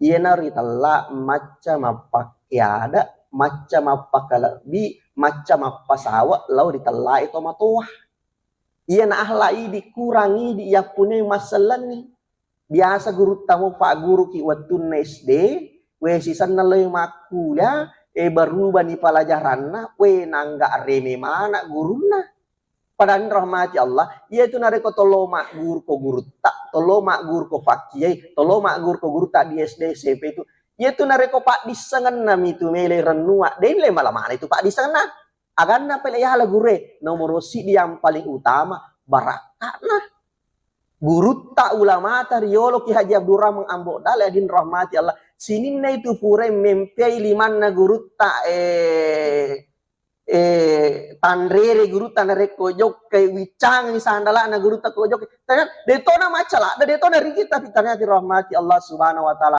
Iena ritalla macam apa kiada, macam apa kalabi, macam apa sawa, lau ditalla itu matoah. Iena ahlai dikurangi di ia punya masalah nih. Biasa guru tamu pak guru ki waktu SD, we sisan nalai maku ya, baru bani pelajaran na, we nangga reme mana guru na. Padahal rahmati Allah, ia itu nareko tolo mak guru ko guru tak, tolo mak guru ko fakiyai, tolo mak guru ko guru tak di SD SMP itu. Ia itu nareko pak disangan nami itu mele renua, dan le malam mana itu pak disangan. Agan na pele ya gure, nomor si dia yang paling utama barakah nah. Guru tak ulama tariolo ki Haji Abdurrahman Ambok dale adin rahmati Allah. Sini na itu pure mempei liman na guru tak tandrere guru tanare kojok ke wicang sandala na guru tak kojok. Tanya detona macala, detona rigi tapi ternyata rahmati Allah Subhanahu wa taala.